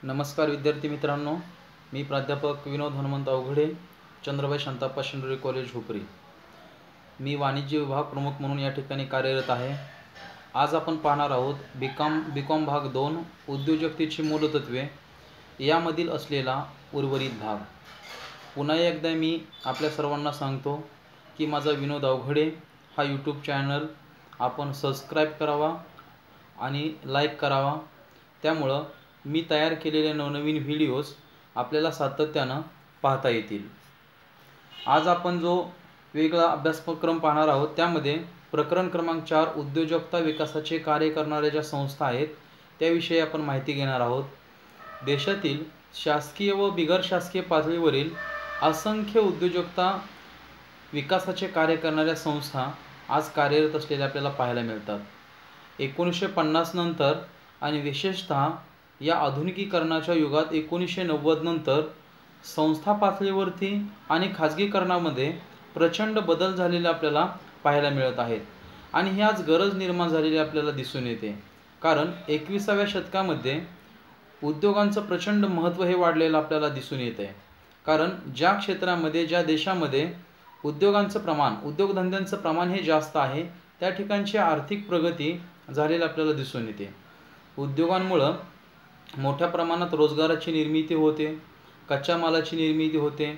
नमस्कार विद्यार्थी मित्रांनो, मी प्राध्यापक विनोद हनुमंत अवघडे, चंद्रबाई शांताप्पा शेंडुरे कॉलेज हुपरी. मी वाणिज्य विभाग प्रमुख म्हणून या ठिकाणी कार्यरत आहे. आज आपण पाहणार आहोत बीकॉम भाग 2 उद्योजकतेची मूलतत्वे यामधील असलेला उर्वरित भाग. पुन्हा एकदा मी आपल्या सर्वांना सांगतो की माझा विनोद अवघडे हा यूट्यूब चॅनल आपण सबस्क्राईब करावा आणि लाईक करावा. त्यामुळं मी तयार केलेले नवनवीन व्हिडिओज आपल्याला सातत्यानं पाहता येतील. आज आपण जो वेगळा अभ्यासक्रम पाहणार आहोत त्यामध्ये प्रकरण क्रमांक 4 उद्योजकता विकासाचे कार्य करणाऱ्या ज्या संस्था आहेत त्याविषयी आपण माहिती घेणार आहोत. देशातील शासकीय व बिगर शासकीय पातळीवरील असंख्य उद्योजकता विकासाचे कार्य करणाऱ्या संस्था आज कार्यरत असलेल्या आपल्याला पाहायला मिळतात. 1950 नंतर आणि विशेषतः या आधुनिकीकरणाच्या युगात 1990 नंतर संस्था पातळीवरती आणि खाजगीकरणामध्ये प्रचंड बदल झालेले आपल्याला पाहायला मिळत आहेत आणि ही आज गरज निर्माण झालेली आपल्याला दिसून येते. कारण 21व्या शतकामध्ये उद्योगांचं प्रचंड महत्त्व हे वाढलेलं आपल्याला दिसून येत आहे. कारण ज्या क्षेत्रामध्ये ज्या देशामध्ये उद्योगांचं प्रमाण उद्योगधंद्यांचं प्रमाण हे जास्त आहे त्या ठिकाणची आर्थिक प्रगती झालेली आपल्याला दिसून येते. उद्योगांमुळं मोठ्या प्रमाणात रोजगाराची निर्मिती होते, कच्च्या मालाची निर्मिती होते,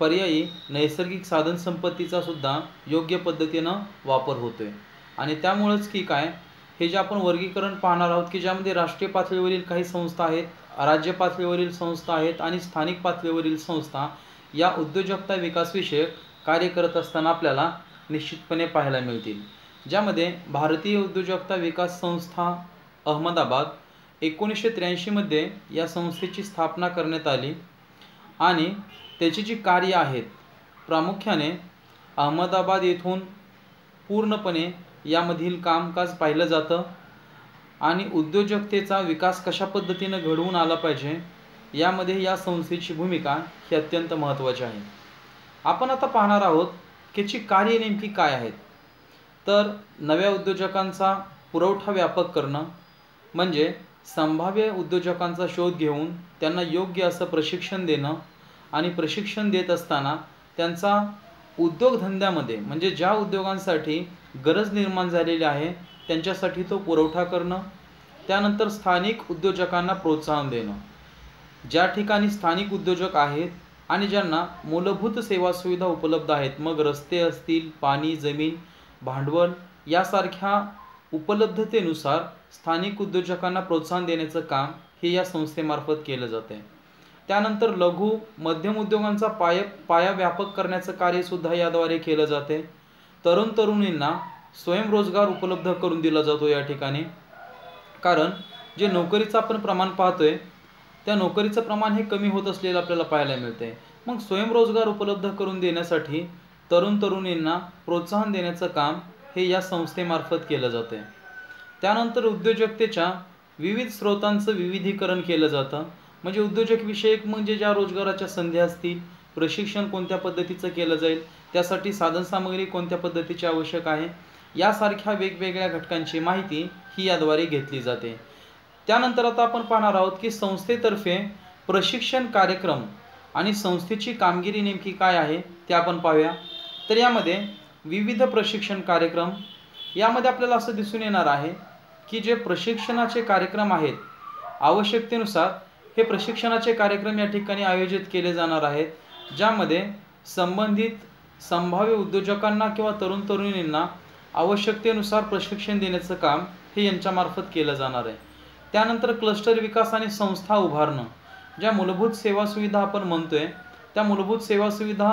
पर्यायी नैसर्गिक साधनसंपत्तीचा सुद्धा योग्य पद्धतीनं वापर होतोय. आणि त्यामुळंच की काय हे जे आपण वर्गीकरण पाहणार आहोत की ज्यामध्ये राष्ट्रीय पातळीवरील काही संस्था आहेत, राज्य पातळीवरील संस्था आहेत आणि स्थानिक पातळीवरील संस्था या उद्योजकता विकासविषयक कार्य करत असताना आपल्याला निश्चितपणे पाहायला मिळतील. ज्यामध्ये भारतीय उद्योजकता विकास संस्था अहमदाबाद 1983 मध्ये या संस्थेची स्थापना करण्यात आली आणि त्याची जी कार्य आहेत प्रामुख्याने अहमदाबाद येथून पूर्णपणे यामधील कामकाज पाहिलं जातं आणि उद्योजकतेचा विकास कशा पद्धतीनं घडवून आला पाहिजे यामध्ये या संस्थेची भूमिका ही अत्यंत महत्त्वाची आहे. आपण आता पाहणार आहोत की याची कार्य नेमकी काय आहेत. तर नव्या उद्योजकांचा पुरवठा व्यापक करणं म्हणजे संभाव्य उद्योजकांचा शोध घेऊन त्यांना योग्य असं प्रशिक्षण देणं आणि प्रशिक्षण देत असताना त्यांचा उद्योगधंद्यामध्ये म्हणजे ज्या उद्योगांसाठी गरज निर्माण झालेली आहे त्यांच्यासाठी तो पुरवठा करणं. त्यानंतर स्थानिक उद्योजकांना प्रोत्साहन देणं. ज्या ठिकाणी स्थानिक उद्योजक आहेत आणि ज्यांना मूलभूत सेवा सुविधा उपलब्ध आहेत, मग रस्ते असतील, पाणी, जमीन, भांडवल यासारख्या उपलब्धतेनुसार स्थानिक उद्योजकांना प्रोत्साहन देण्याचं काम हे या संस्थेमार्फत केलं जाते. त्यानंतर लघु मध्यम उद्योगांचा पाया व्यापक करण्याचं कार्यसुद्धा याद्वारे केलं जाते. तरुणींना स्वयंरोजगार उपलब्ध करून दिला जातो या ठिकाणी. कारण जे नोकरीचं आपण प्रमाण पाहतोय त्या नोकरीचं प्रमाण हे कमी होत असलेलं आपल्याला पाहायला मिळते. मग स्वयंरोजगार उपलब्ध करून देण्यासाठी तरुणींना प्रोत्साहन देण्याचं काम हे या संस्थेमार्फत केलं जाते. त्यानंतर उद्योजकतेच्या विविध स्रोतांचं विविधीकरण केलं जातं. म्हणजे उद्योजक विषयक म्हणजे ज्या रोजगाराच्या संधी असतील, प्रशिक्षण कोणत्या पद्धतीचं केलं जाईल, त्यासाठी साधनसामग्री कोणत्या पद्धतीची आवश्यक आहे, यासारख्या वेगवेगळ्या घटकांची माहिती ही याद्वारे घेतली जाते. त्यानंतर आता आपण पाहणार आहोत की संस्थेतर्फे प्रशिक्षण कार्यक्रम आणि संस्थेची कामगिरी नेमकी काय आहे ते आपण पाहूया. तर यामध्ये विविध प्रशिक्षण कार्यक्रम यामध्ये आपल्याला असं दिसून येणार आहे की जे प्रशिक्षणाचे कार्यक्रम आहेत आवश्यकतेनुसार हे प्रशिक्षणाचे कार्यक्रम या ठिकाणी आयोजित केले जाणार आहेत. ज्यामध्ये संबंधित संभाव्य उद्योजकांना किंवा तरुणींना आवश्यकतेनुसार प्रशिक्षण देण्याचं काम हे यांच्यामार्फत केलं जाणार आहे. त्यानंतर क्लस्टर विकास आणि संस्था उभारणं. ज्या मूलभूत सेवा सुविधा आपण म्हणतोय त्या मूलभूत सेवा सुविधा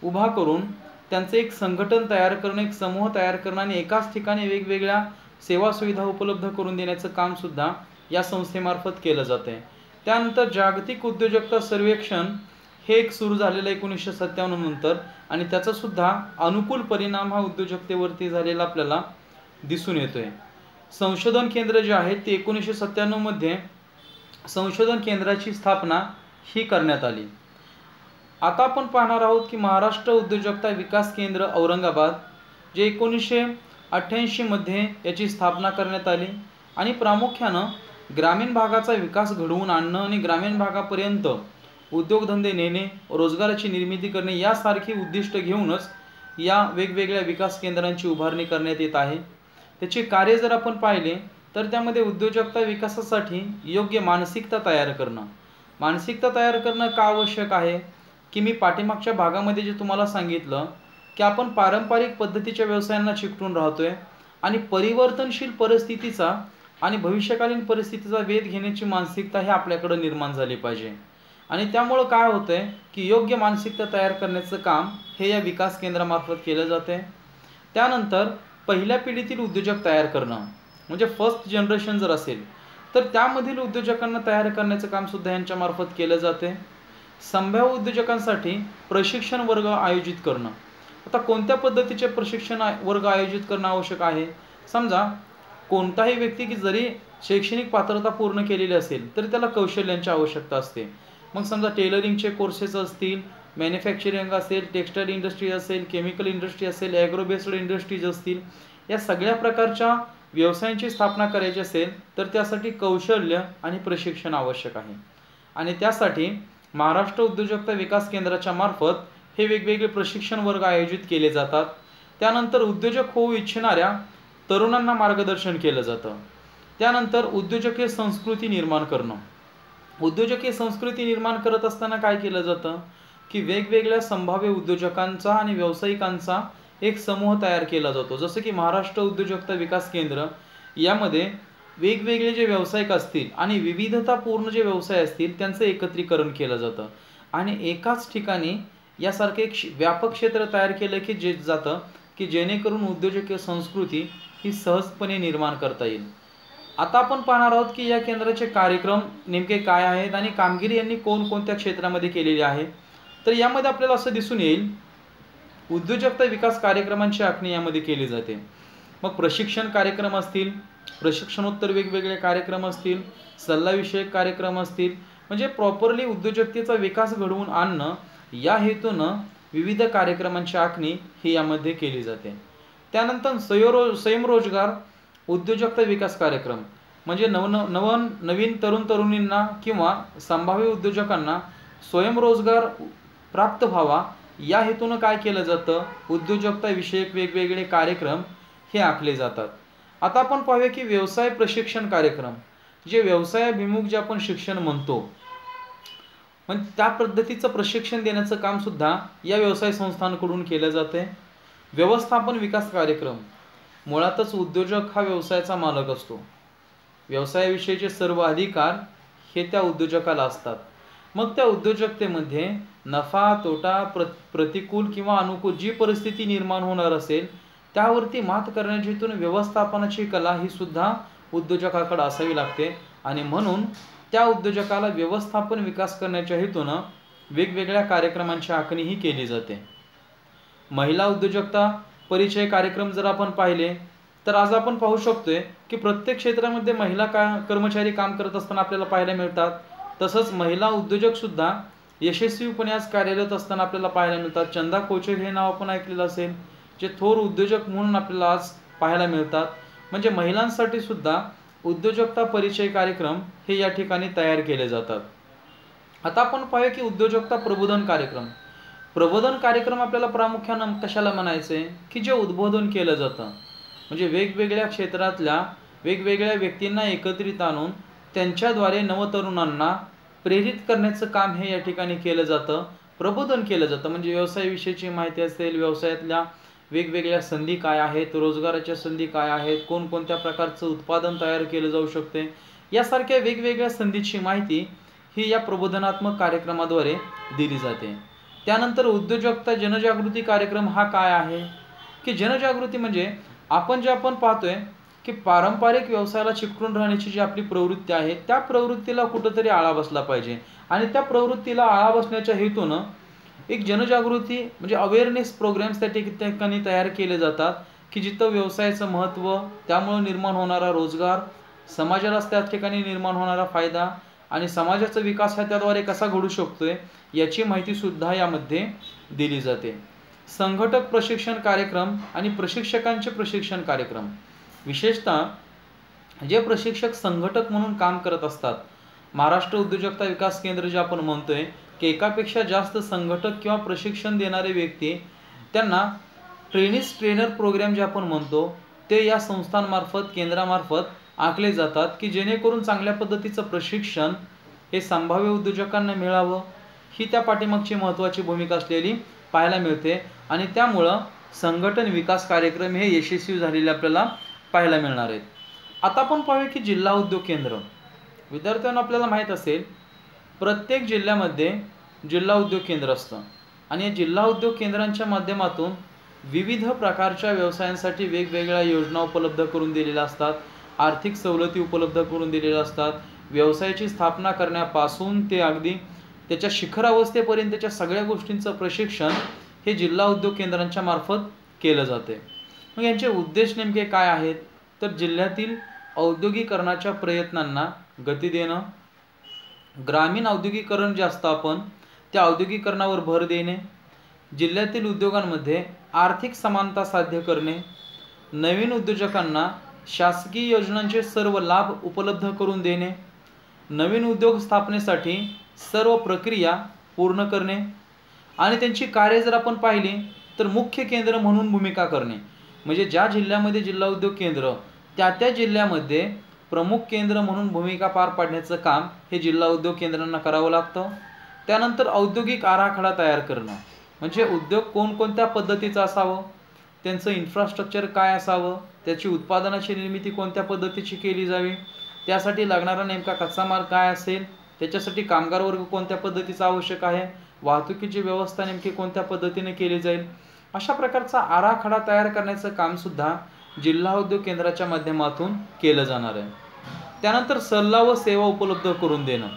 उभा करून त्यांचं एक संघटन तयार करणं, एक समूह तयार करणं आणि एकाच ठिकाणी वेगवेगळ्या सेवा सुविधा उपलब्ध करून देण्याचं काम सुद्धा या संस्थेमार्फत केलं जाते. त्यानंतर जागतिक उद्योजकता सर्वेक्षण हे एक सुरू झालेलं 1997 नंतर आणि त्याचा सुद्धा अनुकूल परिणाम हा उद्योजकतेवरती झालेला आपल्याला दिसून येतोय. संशोधन केंद्र जे आहे ते 1997 मध्ये संशोधन केंद्राची स्थापना ही करण्यात आली. आता आपण पाहणार आहोत की महाराष्ट्र उद्योजकता विकास केंद्र औरंगाबाद जे 1988 मध्ये याची स्थापना करण्यात आली आणि प्रामुख्यानं ग्रामीण भागाचा विकास घडवून आणणं आणि ग्रामीण भागापर्यंत उद्योगधंदे नेणे, रोजगाराची निर्मिती करणे यासारखी उद्दिष्ट घेऊनच या वेगवेगळ्या विकास केंद्रांची उभारणी करण्यात येत आहे। त्याचे कार्य जर आपण पाहिले तर त्यामध्ये उद्योजकता विकासासाठी योग्य मानसिकता तयार करणं का आवश्यक आहे की मी पाठीमागच्या भागामध्ये जे तुम्हाला सांगितलं की आपण पारंपरिक पद्धतीच्या व्यवसायांना चिकटून राहतोय आणि परिवर्तनशील परिस्थितीचा आणि भविष्यकालीन परिस्थितीचा वेध घेण्याची मानसिकता ही आपल्याकडे निर्माण झाली पाहिजे। आणि त्यामुळे काय होतंय की योग्य मानसिकता तयार करण्याचं काम हे या विकास केंद्रामार्फत केलं जाते। त्यानंतर पहिल्या पिढीतील उद्योजक तयार करणं म्हणजे फर्स्ट जनरेशन जर असेल तर त्यामधील उद्योजकांना तयार करण्याचं काम सुद्धा यांच्यामार्फत केलं जाते। संभाव्य उद्योजकांसाठी प्रशिक्षण वर्ग आयोजित करणं। आता कोणत्या पद्धतीचे प्रशिक्षण वर्ग आयोजित करणं आवश्यक आहे? समजा कोणताही व्यक्ती की जरी शैक्षणिक पात्रता पूर्ण केलेली असेल तरी त्याला कौशल्यांची आवश्यकता असते। मग समजा टेलरिंगचे कोर्सेस असतील, मॅन्युफॅक्चरिंग असेल, टेक्स्टाईल इंडस्ट्री असेल, केमिकल इंडस्ट्री असेल, ॲग्रो बेस्ड इंडस्ट्रीज असतील, या सगळ्या प्रकारच्या व्यवसायांची स्थापना करायची असेल तर त्यासाठी कौशल्य आणि प्रशिक्षण आवश्यक आहे। आणि त्यासाठी महाराष्ट्र उद्योजकता विकास केंद्राच्या मार्फत हे वेगवेगळे प्रशिक्षण वर्ग आयोजित केले जातात। त्यानंतर उद्योजक होऊ इच्छिणाऱ्या तरुणांना मार्गदर्शन केलं जातं। त्यानंतर उद्योजकीय संस्कृती निर्माण करणं। उद्योजकीय संस्कृती निर्माण करत असताना काय केलं जातं की वेगवेगळ्या संभाव्य उद्योजकांचा आणि व्यावसायिकांचा एक समूह तयार केला जातो। जसं की महाराष्ट्र उद्योजकता विकास केंद्र यामध्ये वेगवेगळे जे व्यावसायिक असतील आणि विविधतापूर्ण जे व्यवसाय असतील त्यांचं एकत्रीकरण केलं जातं आणि एकाच ठिकाणी यासारखे एक व्यापक क्षेत्र तयार केलं की जे जातं की जेणेकरून उद्योजकीय संस्कृती ही सहजपणे निर्माण करता येईल। आता आपण पाहणार आहोत की या केंद्राचे कार्यक्रम नेमके काय आहेत आणि कामगिरी यांनी कोणकोणत्या क्षेत्रामध्ये केलेली आहे। तर यामध्ये आपल्याला असं दिसून येईल उद्योजकता विकास कार्यक्रमांची आखणी यामध्ये केली जाते। मग प्रशिक्षण कार्यक्रम असतील, प्रशिक्षणोत्तर वेगवेगळे कार्यक्रम असतील, सल्लाविषयक कार्यक्रम असतील, म्हणजे प्रॉपरली उद्योजकतेचा विकास घडवून आणणं या हेतूनं विविध कार्यक्रमांची आखणी ही यामध्ये केली जाते। त्यानंतर स्वयंरोजगार उद्योजकता विकास कार्यक्रम म्हणजे नवीन तरुणींना किंवा संभाव्य उद्योजकांना स्वयंरोजगार प्राप्त व्हावा या हेतूनं काय केलं जातं, उद्योजकता विषयक वेगवेगळे कार्यक्रम हे आखले जातात। आता आपण पाहूया की व्यवसाय प्रशिक्षण कार्यक्रम जे व्यवसायाभिमुख जे आपण शिक्षण म्हणतो म्हणजे त्या पद्धतीचं प्रशिक्षण देण्याचं काम सुद्धा या व्यवसाय संस्थांकडून केलं जाते। व्यवस्थापन विकास कार्यक्रम मुळातच उद्योजक हा व्यवसायाचा मालक असतो। व्यवसायाविषयीचे सर्व अधिकार हे त्या उद्योजकाला असतात। मग त्या उद्योजकतेमध्ये नफा तोटा प्रतिकूल किंवा अनुकूल जी परिस्थिती निर्माण होणार असेल त्यावरती मात करण्याची हेतून व्यवस्थापनाची कला ही सुद्धा उद्योजकाकडे असावी लागते आणि म्हणून त्या उद्योजकाला व्यवस्थापन विकास करण्याच्या हेतूनं वेगवेगळ्या कार्यक्रमांची आखणी ही केली जाते। महिला उद्योजकता परिचय कार्यक्रम जर आपण पाहिले तर आज आपण पाहू शकतोय की प्रत्येक क्षेत्रामध्ये महिला कर्मचारी काम करत असताना आपल्याला पाहायला मिळतात। तसंच महिला उद्योजक सुद्धा यशस्वीपणे आज कार्यरत असताना आपल्याला पाहायला मिळतात। चंदा कोचर हे नाव आपण ऐकलेलं असेल, जे थोर उद्योजक म्हणून आपल्याला आज पाहायला मिळतात। म्हणजे महिलांसाठी सुद्धा उद्योजकता परिचय कार्यक्रम हे या ठिकाणी तयार केले जातात। आता आपण पाहूया की उद्योजकता प्रबोधन कार्यक्रम। प्रबोधन कार्यक्रम आपल्याला प्रामुख्याने कशाला म्हणायचे की जे उद्बोधन केलं जातं म्हणजे वेगवेगळ्या क्षेत्रातल्या वेगवेगळ्या व्यक्तींना एकत्रित आणून त्यांच्याद्वारे नवतरुणांना प्रेरित करण्याचं काम हे या ठिकाणी केलं जातं। प्रबोधन केलं जातं म्हणजे व्यवसायाविषयीची माहिती असेल, व्यवसायातल्या वेगवेगळ्या संधी काय आहेत, रोजगाराच्या संधी काय आहेत, कोणकोणत्या प्रकारचं उत्पादन तयार केलं जाऊ शकते, यासारख्या वेगवेगळ्या संधीची माहिती ही या प्रबोधनात्मक कार्यक्रमाद्वारे दिली जाते। त्यानंतर उद्योजकता जनजागृती कार्यक्रम हा काय आहे की जनजागृती म्हणजे आपण पाहतोय की पारंपरिक व्यवसायाला चिकटून राहण्याची जी आपली प्रवृत्ती आहे त्या प्रवृत्तीला कुठंतरी आळा बसला पाहिजे आणि त्या प्रवृत्तीला आळा बसण्याच्या हेतूनं एक जनजागृती म्हणजे अवेअरनेस प्रोग्राम्स त्या ठिकाणी तयार केले जातात की जिथं व्यवसायाचं महत्त्व, त्यामुळे निर्माण होणारा रोजगार, समाजाला त्या ठिकाणी निर्माण होणारा फायदा आणि समाजाचा विकास हा त्याद्वारे कसा घडू शकतोय याची माहिती सुद्धा यामध्ये दिली जाते। संघटक प्रशिक्षण कार्यक्रम आणि प्रशिक्षकांचे प्रशिक्षण कार्यक्रम विशेषतः जे प्रशिक्षक संघटक म्हणून काम करत असतात, महाराष्ट्र उद्योजकता विकास केंद्र जे आपण म्हणतोय की एकापेक्षा जास्त संघटक किंवा प्रशिक्षण देणारे व्यक्ती, त्यांना ट्रेनर प्रोग्राम जे आपण म्हणतो ते या संस्थांमार्फत केंद्रामार्फत आखले जातात की जेणेकरून चांगल्या पद्धतीचं प्रशिक्षण हे संभाव्य उद्योजकांना मिळावं, ही त्या पाठीमागची महत्त्वाची भूमिका असलेली पाहायला मिळते आणि त्यामुळं संघटन विकास कार्यक्रम हे यशस्वी झालेले आपल्याला पाहायला मिळणार आहेत. आता आपण पाहूया की जिल्हा उद्योग केंद्र. विद्यार्थ्यांना आपल्याला माहीत असेल प्रत्येक जिल्ह्यामध्ये जिल्हा उद्योग केंद्र असतं आणि या जिल्हा उद्योग केंद्रांच्या माध्यमातून विविध प्रकारच्या व्यवसायांसाठी वेगवेगळ्या योजना उपलब्ध करून दिलेल्या असतात, आर्थिक सवलती उपलब्ध करून दिलेल्या असतात. व्यवसायाची स्थापना करण्यापासून ते अगदी त्याच्या शिखरावस्थेपर्यंतच्या सगळ्या गोष्टींचं प्रशिक्षण हे जिल्हा उद्योग केंद्रांच्या मार्फत केलं जाते. मग यांचे उद्देश नेमके काय आहेत, तर जिल्ह्यातील औद्योगिकरणाच्या प्रयत्नांना गती देणं, ग्रामीण औद्योगिकरण जे असतं आपण त्या औद्योगिकरणावर भर देणे, जिल्ह्यातील उद्योगांमध्ये आर्थिक समानता साध्य करणे, नवीन उद्योजकांना शासकीय योजनांचे सर्व लाभ उपलब्ध करून देणे, नवीन उद्योग स्थापनेसाठी सर्व प्रक्रिया पूर्ण करणे आणि त्यांची कार्य जर आपण पाहिली तर मुख्य केंद्र म्हणून भूमिका करणे. म्हणजे ज्या जिल्ह्यामध्ये जिल्हा उद्योग केंद्र त्या जिल्ह्यामध्ये प्रमुख केंद्र म्हणून भूमिका पार पाडण्याचं काम हे जिल्हा उद्योग केंद्रांना करावं लागतं. त्यानंतर औद्योगिक आराखडा तयार करणं, म्हणजे उद्योग कोणकोणत्या पद्धतीचं असावं, त्यांचं इन्फ्रास्ट्रक्चर काय असावं, त्याची उत्पादनाची निर्मिती कोणत्या पद्धतीची केली जावी, त्यासाठी लागणारा नेमका कच्चा माल काय असेल, त्याच्यासाठी कामगार वर्ग कोणत्या पद्धतीचा आवश्यक आहे, वाहतुकीची व्यवस्था नेमकी कोणत्या पद्धतीने केली जाईल, अशा प्रकारचा आराखडा तयार करण्याचं कामसुद्धा जिल्हा उद्योग केंद्राच्या माध्यमातून केलं जाणार आहे. त्यानंतर सल्ला व सेवा उपलब्ध करून देणं,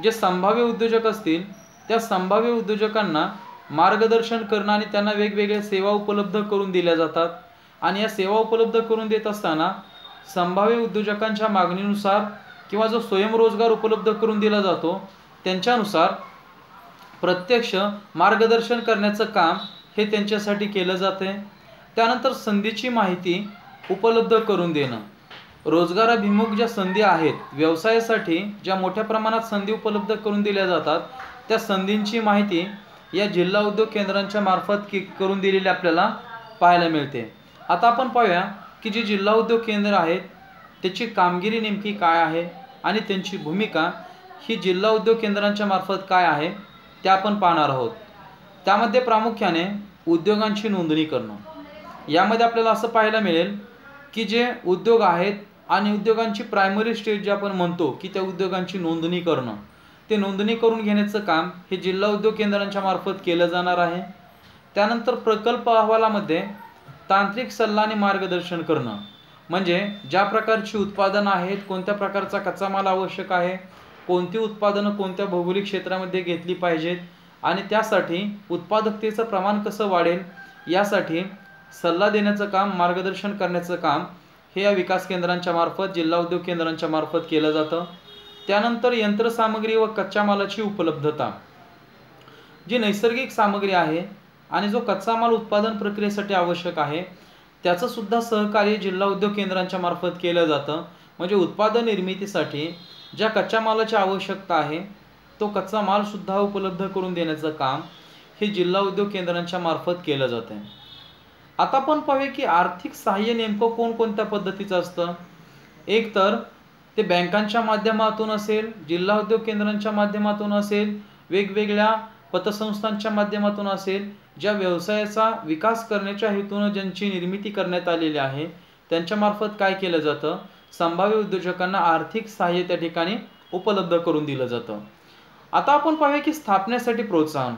जे संभाव्य उद्योजक असतील त्या संभाव्य उद्योजकांना मार्गदर्शन करणं आणि त्यांना वेगवेगळ्या सेवा उपलब्ध करून दिल्या जातात आणि या सेवा उपलब्ध करून देत असताना संभाव्य उद्योजकांच्या मागणीनुसार किंवा जो स्वयंरोजगार उपलब्ध करून दिला जातो त्यांच्यानुसार प्रत्यक्ष मार्गदर्शन करण्याचं काम हे त्यांच्यासाठी केलं जाते. त्यानंतर संधीची माहिती उपलब्ध करून देणं, रोजगाराभिमुख ज्या संधी आहेत, व्यवसायासाठी ज्या मोठ्या प्रमाणात संधी उपलब्ध करून दिल्या जातात त्या संधींची माहिती या जिल्हा उद्योग केंद्रांच्या मार्फत करून दिलेली आपल्याला पाहायला मिळते. आता आपण पाहूया की जे जिल्हा उद्योग केंद्र आहेत त्याची कामगिरी नेमकी काय आहे आणि त्यांची भूमिका ही जिल्हा उद्योग केंद्रांच्या मार्फत काय आहे ते आपण पाहणार आहोत. त्यामध्ये प्रामुख्याने उद्योगांची नोंदणी करणं, यामध्ये आपल्याला असं पाहायला मिळेल की जे उद्योग आहेत आणि उद्योगांची प्रायमरी स्टेज जे आपण म्हणतो की त्या उद्योगांची नोंदणी करणं, ते नोंदणी करून घेण्याचं काम हे जिल्हा उद्योग केंद्रांच्या मार्फत केलं जाणार आहे. त्यानंतर प्रकल्प अहवालामध्ये तांत्रिक सल्ला आणि मार्गदर्शन करणं, म्हणजे ज्या प्रकारची उत्पादनं आहेत, कोणत्या प्रकारचा कच्चा माल आवश्यक आहे, कोणती उत्पादनं कोणत्या भौगोलिक क्षेत्रामध्ये घेतली पाहिजेत आणि त्यासाठी उत्पादकतेचं प्रमाण कसं वाढेल यासाठी सल्ला देण्याचं काम, मार्गदर्शन करण्याचं काम हे या विकास केंद्रांच्या मार्फत जिल्हा उद्योग केंद्रांच्या मार्फत केलं जातं. त्यानंतर यंत्रसामग्री व कच्च्या मालाची उपलब्धता, जी नैसर्गिक सामग्री आहे आणि जो कच्चा माल उत्पादन प्रक्रियेसाठी आवश्यक आहे त्याचं सुद्धा सहकार्य जिल्हा उद्योग केंद्रांच्या मार्फत केलं जातं. म्हणजे उत्पादन निर्मितीसाठी ज्या कच्च्या मालाची आवश्यकता आहे तो कच्चा माल सुद्धा उपलब्ध करून देण्याचं काम हे जिल्हा उद्योग केंद्रांच्या मार्फत केलं जातं. आता आपण पाहूया की आर्थिक सहाय्य नेमकं कोणकोणत्या पद्धतीचं असतं. एक तर ते बँकांच्या माध्यमातून असेल, जिल्हा उद्योग केंद्रांच्या माध्यमातून असेल, वेगवेगळ्या पतसंस्थांच्या माध्यमातून असेल, ज्या व्यवसायाचा विकास करण्याच्या हेतून ज्यांची निर्मिती करण्यात आलेली आहे त्यांच्यामार्फत काय केलं जातं, संभाव्य उद्योजकांना आर्थिक सहाय्य त्या ठिकाणी उपलब्ध करून दिलं जातं. आता आपण पाहूया की स्थापनेसाठी प्रोत्साहन,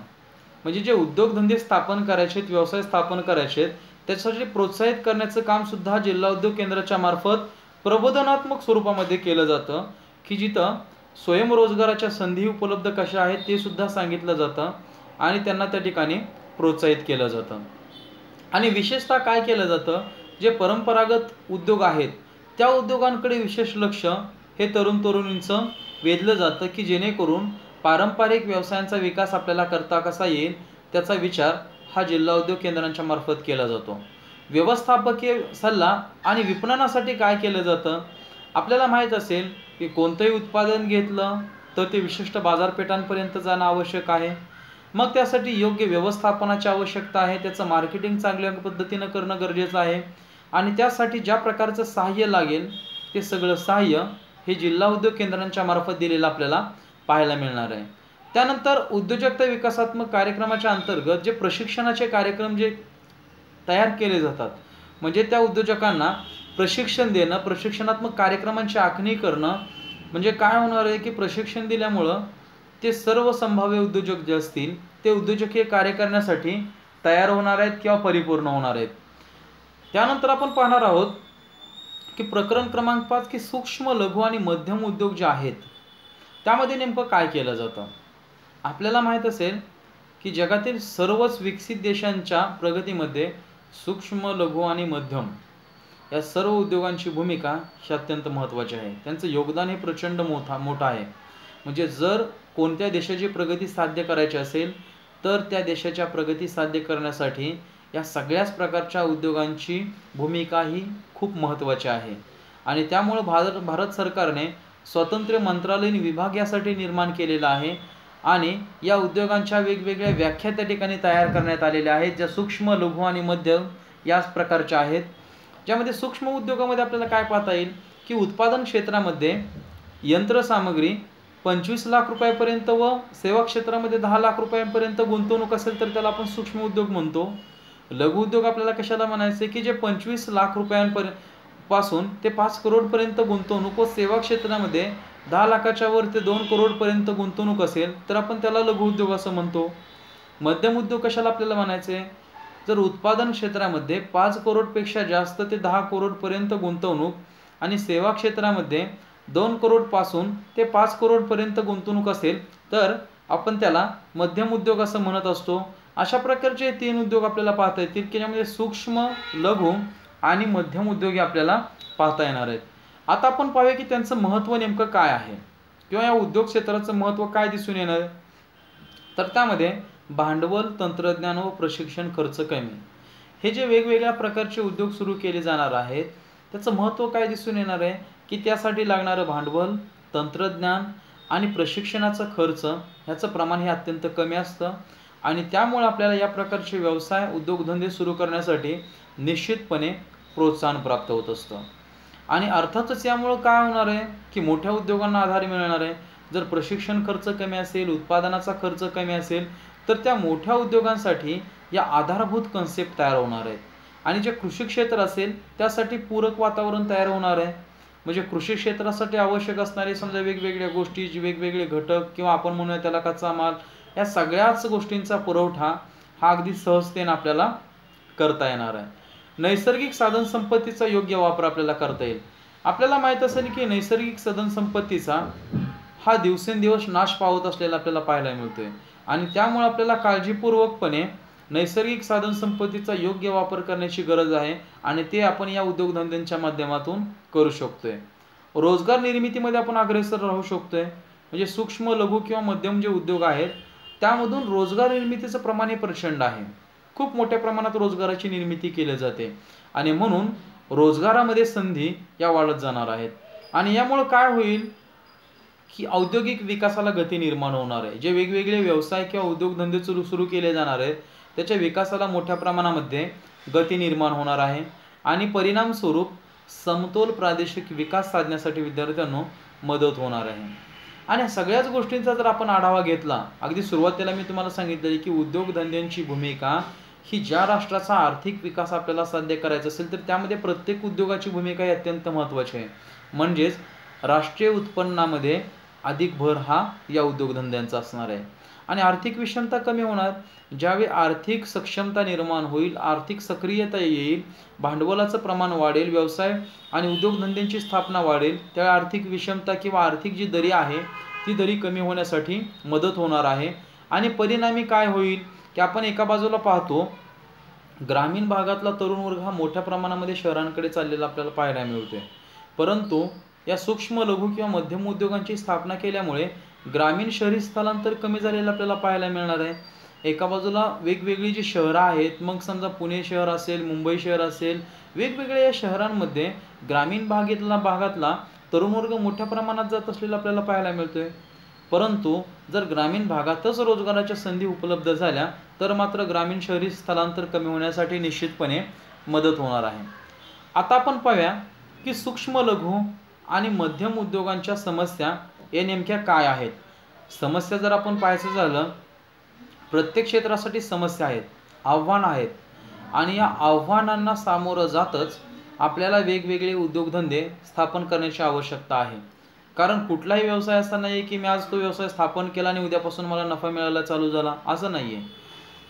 म्हणजे जे उद्योगधंदे स्थापन करायचे आहेत, व्यवसाय स्थापन करायचे आहेत त्यासाठी प्रोत्साहित करण्याचं काम सुद्धा जिल्हा उद्योग केंद्राच्या मार्फत प्रबोधनात्मक स्वरूपामध्ये केलं जातं की जिथं स्वयंरोजगाराच्या संधी उपलब्ध कशा आहेत ते सुद्धा सांगितलं जातं आणि त्यांना त्या ठिकाणी प्रोत्साहित केलं जातं. आणि विशेषतः काय केलं जातं, जे परंपरागत उद्योग आहेत त्या उद्योगांकडे विशेष लक्ष हे तरुण तरुणींचं वेधलं जातं की जेणेकरून पारंपरिक व्यवसायांचा विकास आपल्याला करता कसा येईल त्याचा विचार हा जिल्हा उद्योग केंद्रांच्या मार्फत केला जातो. व्यवस्थापकीय सल्ला आणि विपणनासाठी काय केलं जातं, आपल्याला माहीत असेल की कोणतंही उत्पादन घेतलं तर ते विशिष्ट बाजारपेठांपर्यंत जाणं आवश्यक आहे. मग त्यासाठी योग्य व्यवस्थापनाची आवश्यकता आहे, त्याचं मार्केटिंग चांगल्या पद्धतीनं करणं गरजेचं आहे. आणि त्यासाठी ज्या प्रकारचं सहाय्य लागेल ते सगळं सहाय्य हे जिल्हा उद्योग केंद्रांच्या मार्फत दिलेलं आपल्याला पाहायला मिळणार आहे. त्यानंतर उद्योजकता विकासात्मक कार्यक्रमाच्या अंतर्गत जे प्रशिक्षणाचे कार्यक्रम जे तयार केले जातात, म्हणजे त्या उद्योजकांना प्रशिक्षण देणं, प्रशिक्षणात्मक कार्यक्रमांची आखणी करणं, म्हणजे काय होणार आहे की प्रशिक्षण दिल्यामुळं ते सर्व संभाव्य उद्योजक जे असतील ते उद्योजकीय कार्य करण्यासाठी तयार होणार आहेत किंवा परिपूर्ण होणार आहेत. त्यानंतर आपण पाहणार आहोत की प्रकरण क्रमांक 5 की सूक्ष्म, लघु आणि मध्यम उद्योग जे आहेत त्यामध्ये नेमकं काय केलं जातं. आपल्याला माहीत असेल की जगातील सर्वच विकसित देशांच्या प्रगतीमध्ये सूक्ष्म, लघु आणि मध्यम या सर्व उद्योगांची भूमिका ही अत्यंत महत्त्वाची आहे. त्यांचं योगदान हे प्रचंड मोठं आहे. म्हणजे जर कोणत्या देशाची प्रगती साध्य करायची असेल तर त्या देशाच्या प्रगती साध्य करण्यासाठी या सगळ्याच प्रकारच्या उद्योगांची भूमिका ही खूप महत्त्वाची आहे. आणि त्यामुळे भारत सरकारने स्वतंत्र मंत्रालयीन विभाग यासाठी निर्माण केलेला आहे. आणि या उद्योगांच्या वेगवेगळ्या व्याख्या त्या ठिकाणी तयार करण्यात आलेल्या आहेत, ज्या सूक्ष्म, लघु आणि मध्यम याच प्रकारच्या आहेत. ज्यामध्ये सूक्ष्म उद्योगामध्ये आपल्याला काय पाहता येईल की उत्पादन क्षेत्रामध्ये यंत्रसामग्री 25 लाख रुपयापर्यंत व सेवा क्षेत्रामध्ये 10 लाख रुपयांपर्यंत गुंतवणूक असेल तर त्याला आपण सूक्ष्म उद्योग म्हणतो. लघु उद्योग आपल्याला कशाला म्हणायचे की जे 25 लाख रुपयांपासून ते 5 करोडपर्यंत गुंतवणूक व सेवा क्षेत्रामध्ये 10 लाखाच्या वर ते 2 करोडपर्यंत गुंतवणूक असेल तर आपण त्याला लघु उद्योग असं म्हणतो. मध्यम उद्योग कशाला आपल्याला म्हणायचे, जर उत्पादन क्षेत्रामध्ये 5 करोडपेक्षा जास्त ते 10 करोडपर्यंत गुंतवणूक आणि सेवा क्षेत्रामध्ये 2 करोडपासून ते 5 करोडपर्यंत गुंतवणूक असेल तर आपण त्याला मध्यम उद्योग असं म्हणत असतो. अशा प्रकारचे 3 उद्योग आपल्याला पाहता येतील की ज्यामध्ये सूक्ष्म, लघु आणि मध्यम उद्योग आपल्याला पाहता येणार आहेत. आता आपण पाहूया की त्यांचं महत्त्व नेमकं काय आहे किंवा या उद्योग क्षेत्राचं महत्त्व काय दिसून येणार आहे. तर त्यामध्ये भांडवल, तंत्रज्ञान व प्रशिक्षण खर्च कमी, हे जे वेगवेगळ्या प्रकारचे उद्योग सुरू केले जाणार आहेत त्याचं महत्त्व काय दिसून येणार आहे की त्यासाठी लागणारं भांडवल, तंत्रज्ञान आणि प्रशिक्षणाचा खर्च ह्याचं प्रमाण हे अत्यंत कमी असतं. आणि त्यामुळे आपल्याला या प्रकारचे व्यवसाय, उद्योगधंदे सुरू करण्यासाठी निश्चितपणे प्रोत्साहन प्राप्त होत असतं. आणि अर्थातच यामुळं काय होणार आहे की मोठ्या उद्योगांना आधार मिळणार आहे. जर प्रशिक्षण खर्च कमी असेल, उत्पादनाचा खर्च कमी असेल तर त्या मोठ्या उद्योगांसाठी या आधारभूत कन्सेप्ट तयार होणार आहेत. आणि जे कृषी क्षेत्र असेल त्यासाठी पूरक वातावरण तयार होणार आहे. म्हणजे कृषी क्षेत्रासाठी आवश्यक असणारे समजा वेगवेगळ्या गोष्टी, वेगवेगळे घटक किंवा आपण म्हणूया त्याला कच्चा माल, या सगळ्याच गोष्टींचा पुरवठा हा अगदी सहजतेने आपल्याला करता येणार आहे. नैसर्गिक साधन संपत्तीचा योग्य वापर आपल्याला करता येईल. आपल्याला माहीत असेल की नैसर्गिक साधन संपत्तीचा हा दिवसेंदिवस नाश पावत असलेला आपल्याला पाहायला मिळतोय. आणि त्यामुळे आपल्याला काळजीपूर्वकपणे नैसर्गिक साधन संपत्तीचा योग्य वापर करण्याची गरज आहे. आणि ते आपण या उद्योगधंद्यांच्या माध्यमातून करू शकतोय. रोजगार निर्मितीमध्ये आपण अग्रेसर राहू शकतोय. म्हणजे सूक्ष्म, लघु किंवा मध्यम जे उद्योग आहेत त्यामधून रोजगार निर्मितीचं प्रमाण हे प्रचंड आहे. खूप मोठ्या प्रमाणात रोजगाराची निर्मिती केली जाते आणि म्हणून रोजगारामध्ये संधी या वाढत जाणार आहेत. आणि यामुळे काय होईल की औद्योगिक विकासाला गती निर्माण होणार आहे. जे वेगवेगळे व्यवसाय किंवा उद्योगधंदे सुरू केले जाणार आहेत त्याच्या विकासाला मोठ्या प्रमाणामध्ये गती निर्माण होणार आहे. आणि परिणाम स्वरूप समतोल प्रादेशिक विकास साधण्यासाठी विद्यार्थ्यांना मदत होणार आहे. आणि सगळ्याच गोष्टींचा जर आपण आढावा घेतला, अगदी सुरुवातीला मी तुम्हाला सांगितले की उद्योगधंद्यांची भूमिका ही ज्या राष्ट्राचा आर्थिक विकास आपल्याला साध्य करायचा असेल तर त्यामध्ये प्रत्येक उद्योगाची भूमिका ही अत्यंत महत्त्वाची आहे. म्हणजेच राष्ट्रीय उत्पन्नामध्ये अधिक भर हा या उद्योगधंद्यांचा असणार आहे. आणि आर्थिक विषमता कमी होणार. ज्यावेळी आर्थिक सक्षमता निर्माण होईल, आर्थिक सक्रियता येईल, भांडवलाचं प्रमाण वाढेल, व्यवसाय आणि उद्योगधंद्यांची स्थापना वाढेल, त्यावेळी आर्थिक विषमता किंवा आर्थिक जी दरी आहे ती दरी कमी होण्यासाठी मदत होणार आहे. आणि परिणामी काय होईल की आपण एका बाजूला पाहतो ग्रामीण भागातला तरुण वर्ग हा मोठ्या प्रमाणामध्ये शहरांकडे चाललेला आपल्याला पाहायला मिळतोय. परंतु या सूक्ष्म, लघु किंवा मध्यम उद्योगांची स्थापना केल्यामुळे ग्रामीण शहरी स्थलांतर कमी झालेलं आपल्याला पाहायला मिळणार आहे. एका बाजूला वेगवेगळी जी शहरं आहेत, मग समजा पुणे शहर असेल, मुंबई शहर असेल, वेगवेगळ्या या शहरांमध्ये ग्रामीण भागातला तरुण वर्ग मोठ्या प्रमाणात जात असलेला आपल्याला पाहायला मिळतोय। परंतु जर ग्रामीण भागातच रोजगाराच्या संधी उपलब्ध झाल्या तर मात्र ग्रामीण शहरी स्थलांतर कमी होण्यासाठी निश्चितपणे मदत होणार आहे। आता आपण पाहूया की सूक्ष्म लघु आणि मध्यम उद्योगांच्या समस्या या नेमक्या काय आहेत। समस्या जर आपण पाहायचं झालं, प्रत्येक क्षेत्रासाठी समस्या आहेत, आव्हान आहेत आणि या आव्हानांना सामोरं जातच आपल्याला वेगवेगळे उद्योगधंदे स्थापन करण्याची आवश्यकता आहे। कारण कुठलाही व्यवसाय असा नाही की मी आज तो व्यवसाय स्थापन केला आणि उद्यापासून मला नफा मिळायला चालू झाला, असं नाही आहे।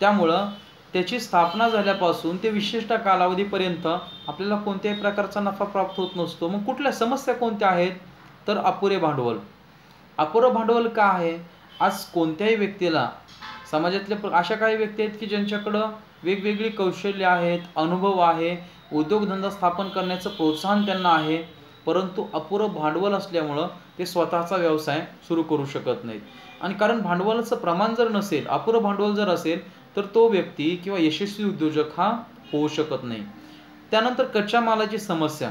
त्यामुळं त्याची स्थापना झाल्यापासून ते विशिष्ट कालावधीपर्यंत आपल्याला कोणत्याही प्रकारचा नफा प्राप्त होत नसतो। मग कुठल्या समस्या कोणत्या आहेत, तर अपुरे भांडवल। अपुरं भांडवल का आहे? आज कोणत्याही व्यक्तीला समाजातल्या अशा काही व्यक्ती आहेत की ज्यांच्याकडं वेगवेगळी कौशल्य आहेत, अनुभव आहे, उद्योगधंदा स्थापन करण्याचं प्रोत्साहन त्यांना आहे, परंतु अपुरं भांडवल असल्यामुळं ते स्वतःचा व्यवसाय सुरू करू शकत नाहीत। आणि कारण भांडवलाचं प्रमाण जर नसेल, अपुरं भांडवल जर असेल तर तो व्यक्ती किंवा यशस्वी उद्योजक हा होऊ शकत नाही। त्यानंतर कच्च्या मालाची समस्या।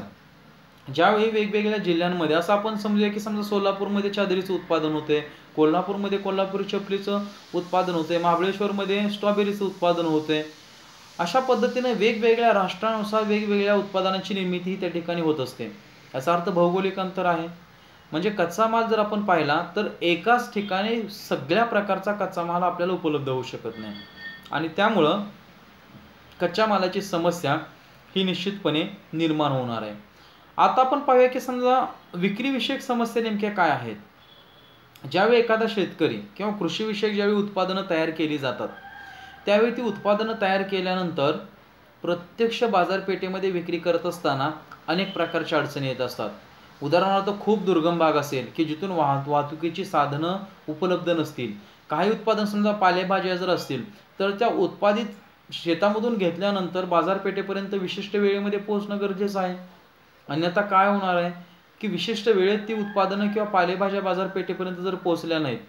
ज्यावेळी वेगवेगळ्या जिल्ह्यांमध्ये असं आपण समजूया की समजा सोलापूरमध्ये चादरीचं उत्पादन होते, कोल्हापूरमध्ये कोल्हापुरी चपलीचं उत्पादन होते, महाबळेश्वरमध्ये स्ट्रॉबेरीचं उत्पादन होते। अशा पद्धतीने वेगवेगळ्या राष्ट्रानुसार वेगवेगळ्या उत्पादनांची निर्मिती ही त्या ठिकाणी होत असते। याचा अर्थ भौगोलिक अंतर आहे। म्हणजे कच्चा माल जर आपण पाहिला तर एकाच ठिकाणी सगळ्या प्रकारचा कच्चा माल आपल्याला उपलब्ध होऊ शकत नाही आणि त्यामुळं कच्च्या मालाची समस्या ही निश्चितपणे निर्माण होणार आहे। आता आपण पाहूया की समजा विक्रीविषयक समस्या नेमक्या काय आहेत। ज्यावेळी एखादा शेतकरी किंवा कृषीविषयक ज्यावेळी उत्पादनं तयार केली जातात त्यावेळी ती उत्पादनं तयार केल्यानंतर प्रत्यक्ष बाजारपेठेमध्ये विक्री करत असताना अनेक प्रकारच्या अडचणी येत असतात। उदाहरणार्थ खूप दुर्गम भाग असेल की जिथून वाहतुकीची साधनं उपलब्ध नसतील, काही उत्पादन समजा पालेभाज्या जर असतील तर त्या उत्पादित शेतामधून घेतल्यानंतर बाजारपेठेपर्यंत विशिष्ट वेळेमध्ये पोहोचणं गरजेचं आहे। अन्यथा काय होणार आहे की विशिष्ट वेळेत ती उत्पादनं किंवा पालेभाज्या बाजारपेठेपर्यंत जर पोहोचल्या नाहीत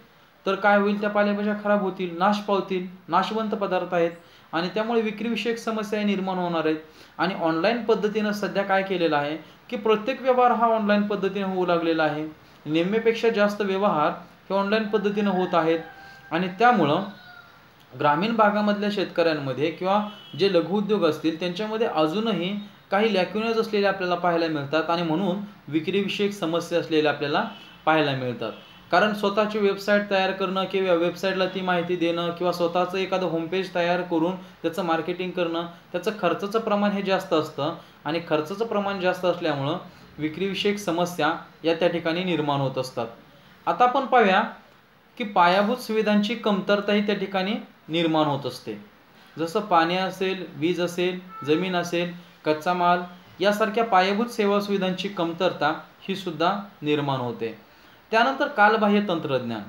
तर काय होईल, त्या पालेभाज्या खराब होतील, नाश पावतील, नाशवंत पदार्थ आहेत आणि त्यामुळे विक्रीविषयक समस्या निर्माण होणार आहेत। आणि ऑनलाईन पद्धतीनं सध्या काय केलेलं आहे की प्रत्येक व्यवहार हा ऑनलाईन पद्धतीने होऊ लागलेला आहे। निम्मेपेक्षा जास्त व्यवहार हे ऑनलाईन पद्धतीने होत आहेत आणि त्यामुळं ग्रामीण भागामधल्या शेतकऱ्यांमध्ये किंवा जे लघुउद्योग असतील त्यांच्यामध्ये अजूनही काही लॅक्युनाज असलेले आपल्याला पाहायला मिळतात आणि म्हणून विक्रीविषयक समस्या असलेल्या आपल्याला पाहायला मिळतात। कारण स्वतःची वेबसाईट तयार करणं किंवा वेबसाईटला ती माहिती देणं किंवा स्वतःचं एखादं होमपेज तयार करून त्याचं मार्केटिंग करणं, त्याचं खर्चाचं प्रमाण हे जास्त असतं आणि खर्चाचं प्रमाण जास्त असल्यामुळं विक्रीविषयक समस्या या त्या ठिकाणी निर्माण होत असतात। आता आपण पाहूया की पायाभूत सुविधांची कमतरताही त्या ठिकाणी निर्माण होत असते। जसं पाणी असेल, वीज असेल, जमीन असेल, कच्चा माल यासारख्या पायाभूत सेवा सुविधांची कमतरता ही सुद्धा निर्माण होते। त्यानंतर कालबाह्य तंत्रज्ञान।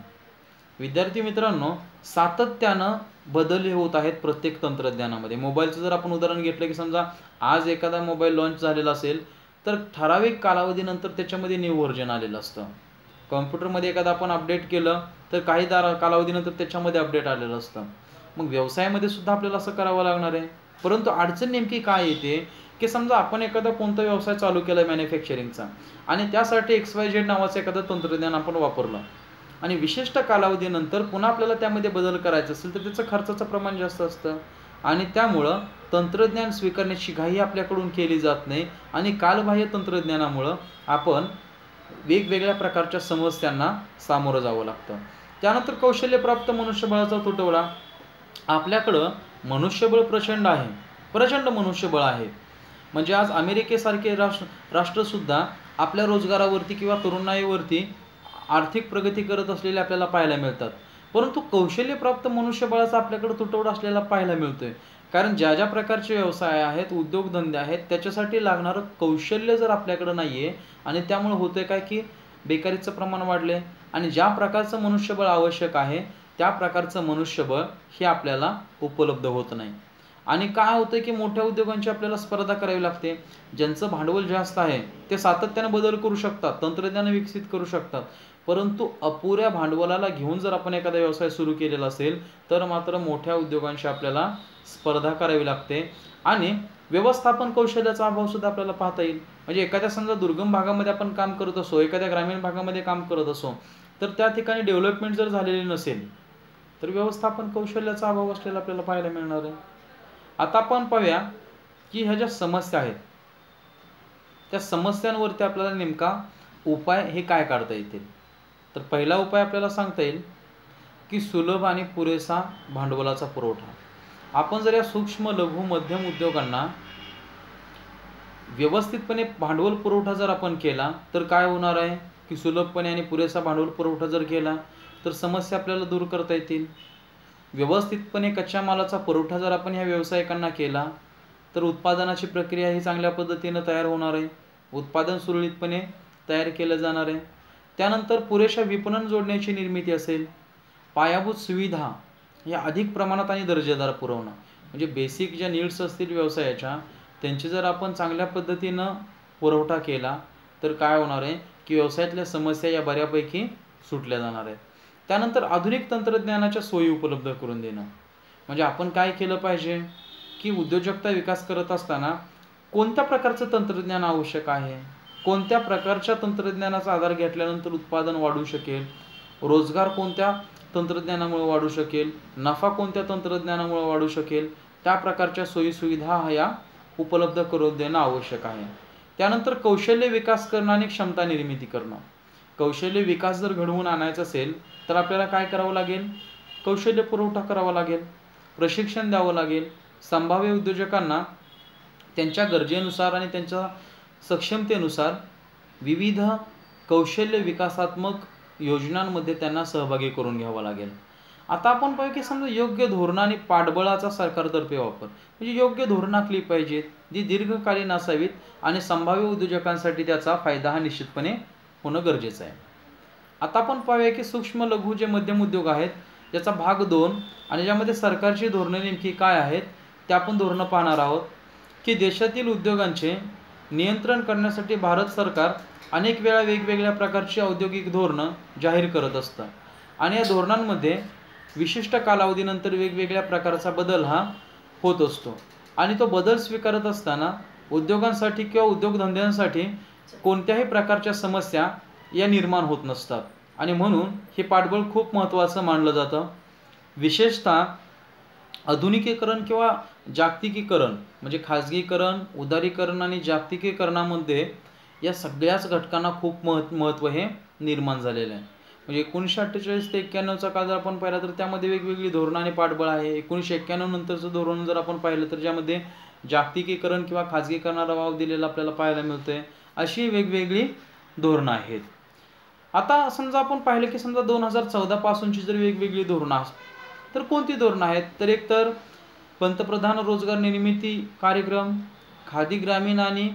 विद्यार्थी मित्रांनो, सातत्यानं बदल होत आहेत प्रत्येक तंत्रज्ञानामध्ये। मोबाईलचं जर आपण उदाहरण घेतलं की समजा आज एखादा मोबाईल लॉन्च झालेला असेल तर ठराविक कालावधीनंतर त्याच्यामध्ये न्यू व्हर्जन आलेलं असतं। कॉम्प्युटरमध्ये एखादा आपण अपडेट केलं तर काही कालावधीनंतर त्याच्यामध्ये अपडेट आलेलं असतं। मग व्यवसायामध्ये सुद्धा आपल्याला असं करावं लागणार आहे। परंतु अडचण नेमकी काय येते की समजा आपण एखादा कोणता व्यवसाय चालू केला मॅन्युफॅक्चरिंगचा आणि त्यासाठी XYZ नावाचं एखादं तंत्रज्ञान आपण वापरलं आणि विशिष्ट कालावधीनंतर पुन्हा आपल्याला त्यामध्ये बदल करायचा असेल तर त्याचं खर्चाचं प्रमाण जास्त असतं आणि त्यामुळं तंत्रज्ञान स्वीकारण्याची घाई आपल्याकडून केली जात नाही आणि कालबाह्य तंत्रज्ञानामुळं आपण वेगवेगळ्या प्रकारच्या समस्यांना सामोरं जावं लागतं। त्यानंतर कौशल्यप्राप्त मनुष्यबळाचा तुटवडा। आपल्याकडं मनुष्यबळ प्रचंड आहे, प्रचंड मनुष्यबळ आहे। म्हणजे आज अमेरिकेसारखे राष्ट्रसुद्धा आपल्या रोजगारावरती किंवा तरुणाईवरती आर्थिक प्रगती करत असलेले आपल्याला पाहायला मिळतात, परंतु कौशल्यप्राप्त मनुष्यबळाचा आपल्याकडे तुटवडा असलेला पाहायला मिळतोय। कारण ज्या ज्या प्रकारचे व्यवसाय आहेत, उद्योगधंदे आहेत, त्याच्यासाठी लागणारं कौशल्य जर आपल्याकडे नाही आहे आणि त्यामुळे होतंय काय की बेकारीचं प्रमाण वाढले आणि ज्या प्रकारचं मनुष्यबळ आवश्यक आहे त्या प्रकारचं मनुष्यबळ हे आपल्याला उपलब्ध होत नाही। आणि काय होतं की मोठ्या उद्योगांची आपल्याला स्पर्धा करावी लागते। ज्यांचं भांडवल जास्त आहे ते सातत्याने बदल करू शकतात, तंत्रज्ञान विकसित करू शकतात, परंतु अपुऱ्या भांडवलाला घेऊन जर आपण एखादा व्यवसाय सुरू केलेला असेल तर मात्र मोठ्या उद्योगांशी आपल्याला स्पर्धा करावी लागते आणि व्यवस्थापन कौशल्याचा अभाव सुद्धा आपल्याला पाहता येईल. म्हणजे एखाद्या समजा दुर्गम भागामध्ये आपण काम करत असो, एखाद्या ग्रामीण भागामध्ये काम करत असो, तर त्या ठिकाणी डेव्हलपमेंट जर झालेली नसेल तर व्यवस्थापन कौशल्याचा अभाव असलेला आपल्याला पाहायला मिळणार आहे. आता आपण पाहूया की ह्या ज्या समस्या आहेत त्या समस्यांवरती आपल्याला नेमका उपाय हे काय काढता येतील. तर पहिला उपाय आपल्याला सांगता येईल की सुलभ आणि पुरेसा भांडवलाचा पुरवठा. आपण जर या सूक्ष्म लघु मध्यम उद्योगांना व्यवस्थितपणे भांडवल पुरवठा जर आपण केला तर काय होणार आहे की सुलभपणे आणि पुरेसा भांडवल पुरवठा जर केला तर समस्या आपल्याला दूर करता येतील. व्यवस्थितपणे कच्च्या मालाचा पुरवठा जर आपण ह्या व्यावसायिकांना केला तर उत्पादनाची प्रक्रिया ही चांगल्या पद्धतीने तयार होणार आहे, उत्पादन सुरळीतपणे तयार केलं जाणार आहे. त्यानंतर पुरेशा विपणन जोडण्याची निर्मिती असेल, पायाभूत सुविधा या अधिक प्रमाणात आणि दर्जेदार पुरवणं, म्हणजे बेसिक ज्या नीड्स असतील व्यवसायाच्या त्यांची जर आपण चांगल्या पद्धतीनं पुरवठा केला तर काय होणार आहे की व्यवसायातल्या समस्या या बऱ्यापैकी सुटल्या जाणार आहेत. त्यानंतर आधुनिक तंत्रज्ञानाच्या सोयी उपलब्ध करून देणं, म्हणजे आपण काय केलं पाहिजे की उद्योजकता विकास करत असताना कोणत्या प्रकारचं तंत्रज्ञान आवश्यक आहे, कोणत्या प्रकारच्या तंत्रज्ञानाचा आधार घेतल्यानंतर उत्पादन वाढू शकेल, रोजगार कोणत्या तंत्रज्ञानामुळे वाढू शकेल, नफा कोणत्या तंत्रज्ञानामुळे वाढू शकेल, त्या प्रकारच्या सोयीसुविधा ह्या उपलब्ध करून देणं आवश्यक आहे. त्यानंतर कौशल्य विकास करणं आणि क्षमता निर्मिती करणं. कौशल्य विकास जर घडवून आणायचा असेल तर आपल्याला काय करावं लागेल, कौशल्य पुरवठा करावा लागेल, प्रशिक्षण द्यावं लागेल. संभाव्य उद्योजकांना त्यांच्या गरजेनुसार आणि त्यांच्या सक्षमतेनुसार विविध कौशल्य विकासात्मक योजनांमध्ये त्यांना सहभागी करून घ्यावं लागेल. आता आपण पाहू की समजा योग्य धोरण आणि पाठबळाचा सरकारतर्फे वापर, म्हणजे योग्य धोरणं आखली पाहिजेत जी दीर्घकालीन असावीत आणि संभाव्य उद्योजकांसाठी त्याचा फायदा हा निश्चितपणे होणं गरजेचं आहे. आता आपण पाहूया की सूक्ष्म लघु जे मध्यम उद्योग आहेत ज्याचा भाग 2 आणि ज्यामध्ये सरकारची धोरणं नेमकी काय आहेत ते आपण धोरणं पाहणार आहोत. की देशातील उद्योगांचे नियंत्रण करण्यासाठी भारत सरकार अनेक वेळा वेगवेगळ्या प्रकारची औद्योगिक धोरणं जाहीर करत असतं आणि या धोरणांमध्ये विशिष्ट कालावधीनंतर वेगवेगळ्या प्रकारचा बदल हा होत असतो आणि तो बदल स्वीकारत असताना उद्योगांसाठी किंवा उद्योगधंद्यांसाठी कोणत्याही प्रकारच्या समस्या या निर्माण होत नसतात आणि म्हणून हे पाठबळ खूप महत्त्वाचं मानलं जातं. विशेषतः आधुनिकीकरण किंवा जागतिकीकरण म्हणजे खाजगीकरण, उदारीकरण आणि जागतिकीकरणामध्ये या सगळ्याच घटकांना खूप महत्त्व हे निर्माण झालेलं आहे. म्हणजे 1948 ते 91चा काळ जर आपण पाहिला तर त्यामध्ये वेगवेगळी धोरणं आणि पाठबळ आहे. 1991 नंतरचं धोरण जर आपण पाहिलं तर ज्यामध्ये जागतिकीकरण किंवा खाजगीकरणाला वाव दिलेला आपल्याला पाहायला मिळतोय. अशी वेगवेगळी धोरणं आहेत. आता समजा आपण पाहिलं की समजा 2014 पासूनची जर वेगवेगळी धोरणं असतात तर कोणती धोरणं आहेत, तर एक तर पंतप्रधान रोजगार निर्मिती कार्यक्रम, खादी ग्रामीण आणि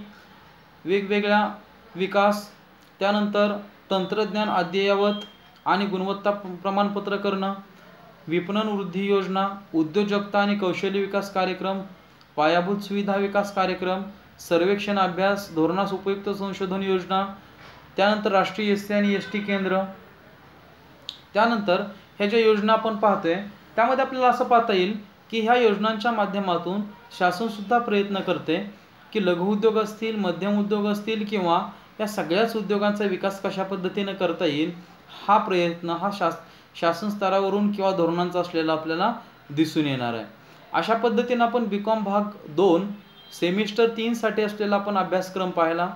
वेगवेगळा विकास, त्यानंतर तंत्रज्ञान अद्ययावत आणि गुणवत्ता प्रमाणपत्र करणं, विपणन वृद्धी योजना, उद्योजकता आणि कौशल्य विकास कार्यक्रम, पायाभूत सुविधा विकास कार्यक्रम, सर्वेक्षण अभ्यास, धोरणास उपयुक्त संशोधन योजना, त्यानंतर राष्ट्रीय SC आणि ST केंद्र. त्यानंतर ह्या ज्या योजना आपण पाहतोय त्यामध्ये आपल्याला असं पाहता येईल की ह्या योजनांच्या माध्यमातून शासनसुद्धा प्रयत्न करते की लघु उद्योग असतील, मध्यम उद्योग असतील किंवा या सगळ्याच उद्योगांचा विकास कशा पद्धतीने करता येईल हा प्रयत्न हा शासन स्तरावरून किंवा धोरणांचा असलेला आपल्याला दिसून येणार आहे. अशा पद्धतीने आपण BCom भाग 2 सेमिस्टर 3 साठी असलेला आपण अभ्यासक्रम पाहिला.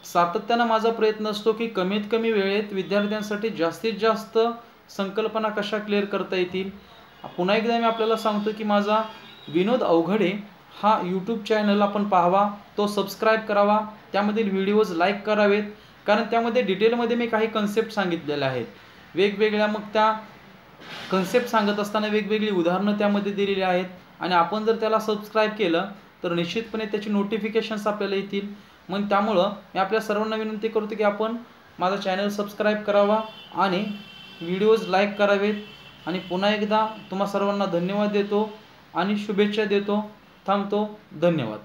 सातत्यानं माझा प्रयत्न असतो की कमीत कमी वेळेत विद्यार्थ्यांसाठी जास्तीत जास्त संकल्पना कशा क्लिअर करता येतील. पुन्हा एकदा मी आपल्याला सांगतो की माझा विनोद अवघडे हा यूट्यूब चॅनल आपण पाहावा, तो सबस्क्राईब करावा, त्यामधील व्हिडिओज लाईक करावेत कारण त्यामध्ये डिटेलमध्ये मी काही कन्सेप्ट सांगितलेल्या आहेत वेगवेगळ्या. मग त्या कन्सेप्ट सांगत असताना वेगवेगळी उदाहरणं त्यामध्ये दिलेली आहेत आणि आपण जर त्याला सबस्क्राईब केलं तर निश्चितपणे त्याची नोटिफिकेशन्स आपल्याला येतील. मग त्यामुळं मी आपल्या सर्वांना विनंती करतो की आपण माझा चॅनल सबस्क्राईब करावा आणि व्हिडिओज लाईक करावेत. आणि पुन्हा एकदा तुम्हा सर्वांना धन्यवाद देतो आणि शुभेच्छा देतो. थांबतो. धन्यवाद.